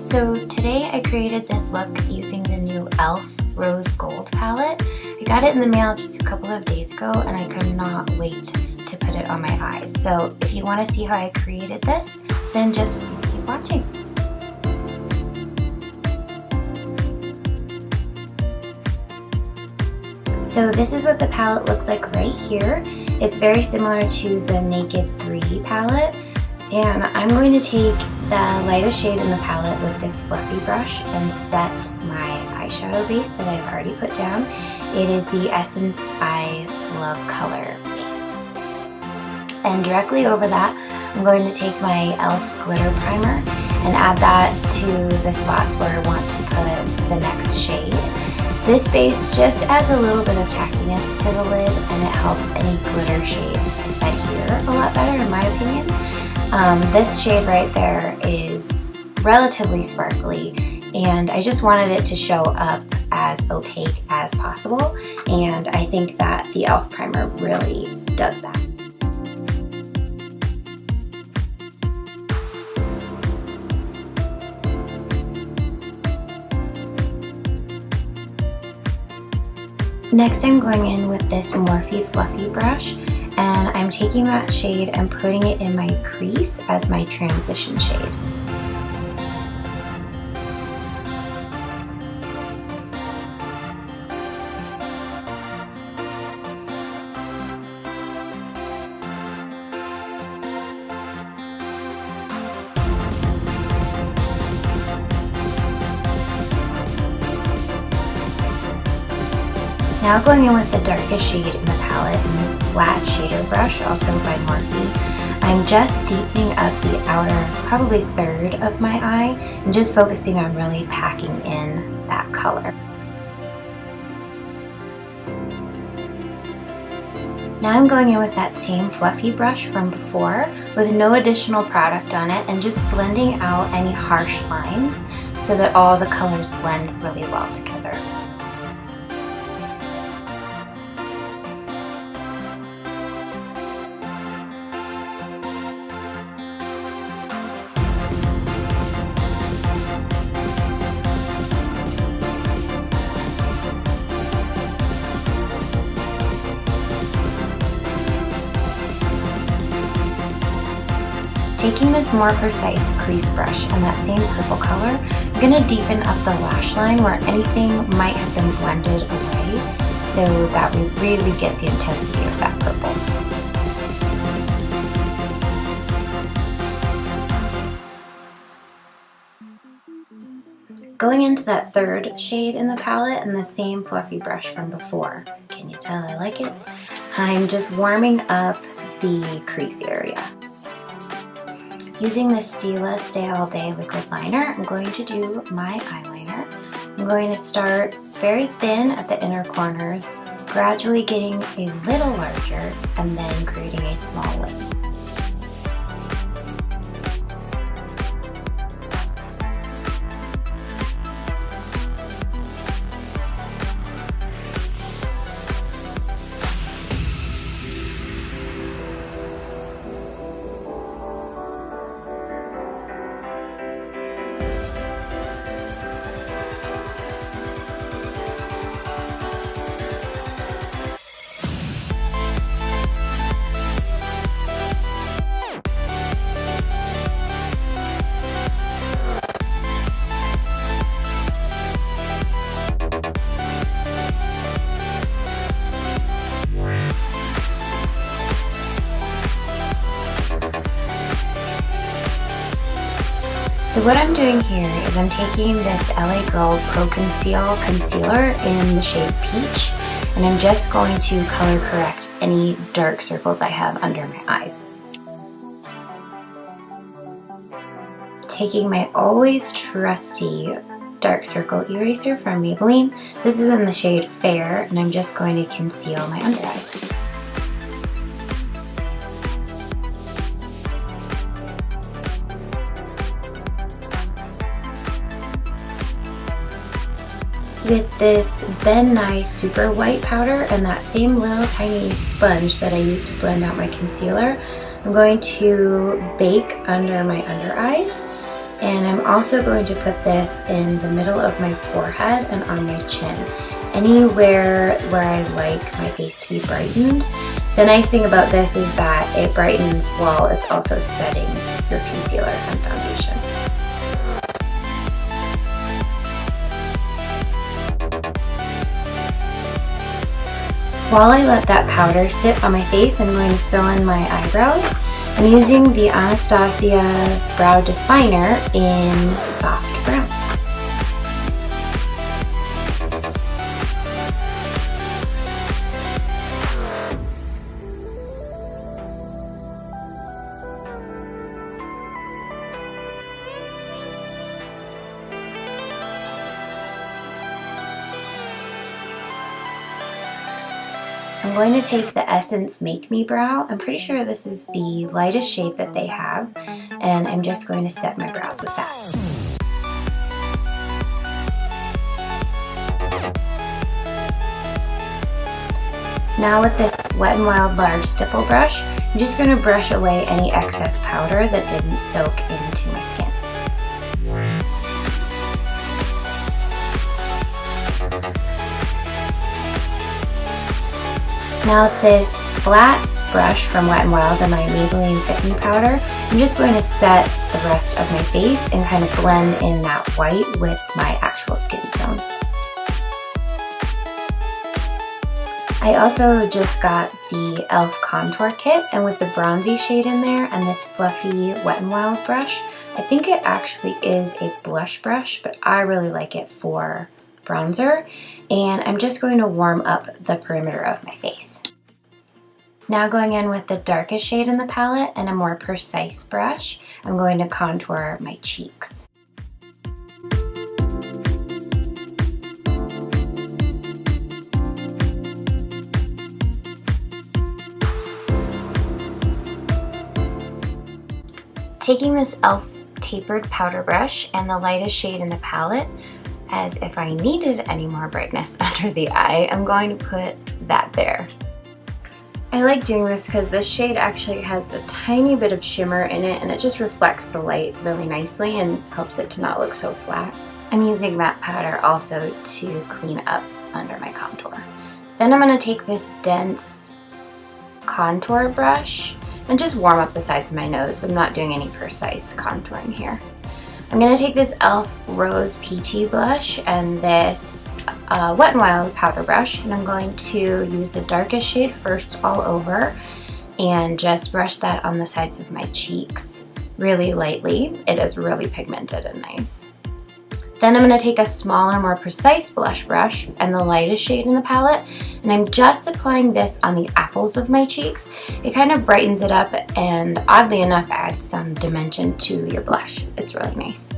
So today I created this look using the new e.l.f. Rose Gold palette. I got it in the mail just a couple of days ago and I could not wait to put it on my eyes. So if you want to see how I created this, then just please keep watching. So this is what the palette looks like right here. It's very similar to the Naked 3 palette. And I'm going to take the lightest shade in the palette with this fluffy brush and set my eyeshadow base that I've already put down. It is the Essence I Love Color base. And directly over that, I'm going to take my e.l.f. glitter primer and add that to the spots where I want to put the next shade. This base just adds a little bit of tackiness to the lid and it helps any glitter shades adhere a lot better in my opinion. This shade right there is relatively sparkly and I just wanted it to show up as opaque as possible, and I think that the e.l.f. primer really does that. Next I'm going in with this Morphe Fluffy brush and I'm taking that shade and putting it in my crease as my transition shade. Now going in with the darkest shade in the palette in this flat shader brush, also by Morphe, I'm just deepening up the outer, probably third of my eye, and just focusing on really packing in that color. Now I'm going in with that same fluffy brush from before with no additional product on it and just blending out any harsh lines so that all the colors blend really well together. Taking this more precise crease brush and that same purple color, I'm going to deepen up the lash line where anything might have been blended away so that we really get the intensity of that purple. Going into that third shade in the palette and the same fluffy brush from before. Can you tell I like it? I'm just warming up the crease area. Using the Stila Stay All Day liquid liner, I'm going to do my eyeliner. I'm going to start very thin at the inner corners, gradually getting a little larger, and then creating a small lip. So what I'm doing here is I'm taking this LA Girl Pro Conceal Concealer in the shade Peach, and I'm just going to color correct any dark circles I have under my eyes. Taking my always trusty dark circle eraser from Maybelline, this is in the shade Fair, and I'm just going to conceal my under eyes. With this Ben Nye Super White powder and that same little tiny sponge that I used to blend out my concealer, I'm going to bake under my under eyes. And I'm also going to put this in the middle of my forehead and on my chin. Anywhere where I like my face to be brightened. The nice thing about this is that it brightens while it's also setting your concealer and foundation. While I let that powder sit on my face, I'm going to fill in my eyebrows. I'm using the Anastasia Brow Definer in Soft Brown. I'm going to take the Essence Make Me Brow. I'm pretty sure this is the lightest shade that they have, and I'm just going to set my brows with that. Now with this Wet n Wild large stipple brush, I'm just going to brush away any excess powder that didn't soak into my skin. Now with this flat brush from Wet n Wild and my Maybelline Fit Me powder, I'm just going to set the rest of my face and kind of blend in that white with my actual skin tone. I also just got the e.l.f. contour kit, and with the bronzy shade in there and this fluffy Wet n Wild brush, I think it actually is a blush brush, but I really like it for bronzer, and I'm just going to warm up the perimeter of my face. Now going in with the darkest shade in the palette and a more precise brush, I'm going to contour my cheeks. Taking this e.l.f. tapered powder brush and the lightest shade in the palette, as if I needed any more brightness under the eye, I'm going to put that there. I like doing this because this shade actually has a tiny bit of shimmer in it, and it just reflects the light really nicely and helps it to not look so flat. I'm using that powder also to clean up under my contour. Then I'm going to take this dense contour brush and just warm up the sides of my nose. I'm not doing any precise contouring here. I'm going to take this e.l.f. Rose Peachy blush and this Wet n Wild powder brush, and I'm going to use the darkest shade first all over and just brush that on the sides of my cheeks really lightly. It is really pigmented and nice. Then I'm going to take a smaller, more precise blush brush and the lightest shade in the palette, and I'm just applying this on the apples of my cheeks. It kind of brightens it up and oddly enough adds some dimension to your blush. It's really nice.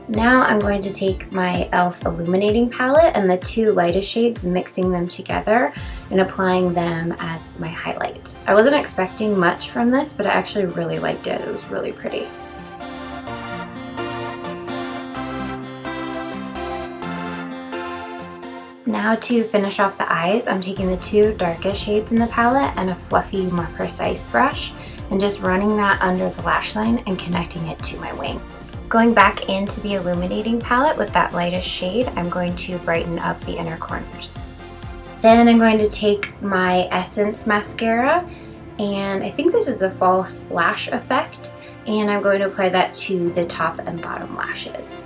Now I'm going to take my e.l.f. illuminating palette and the two lightest shades, mixing them together and applying them as my highlight. I wasn't expecting much from this, but I actually really liked it. It was really pretty. Now to finish off the eyes, I'm taking the two darkest shades in the palette and a fluffy, more precise brush and just running that under the lash line and connecting it to my wing. Going back into the illuminating palette with that lightest shade, I'm going to brighten up the inner corners. Then I'm going to take my Essence mascara, and I think this is a false lash effect, and I'm going to apply that to the top and bottom lashes.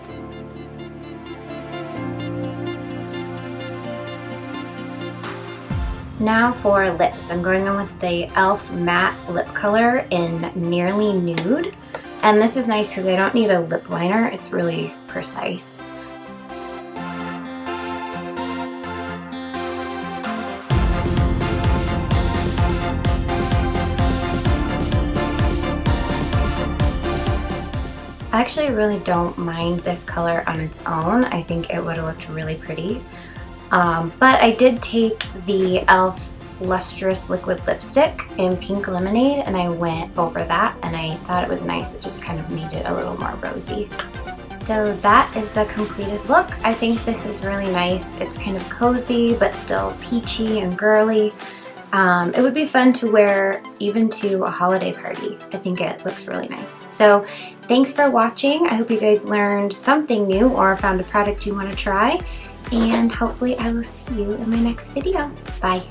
Now for lips, I'm going in with the e.l.f. matte lip color in Nearly Nude. And this is nice because I don't need a lip liner, it's really precise. I actually really don't mind this color on its own. I think it would have looked really pretty. But I did take the e.l.f. Lustrous Liquid Lipstick in Pink Lemonade, and I went over that, and I thought it was nice. It just kind of made it a little more rosy. So that is the completed look. I think this is really nice. It's kind of cozy, but still peachy and girly. It would be fun to wear even to a holiday party. I think it looks really nice. So thanks for watching. I hope you guys learned something new or found a product you want to try. And hopefully I will see you in my next video. Bye.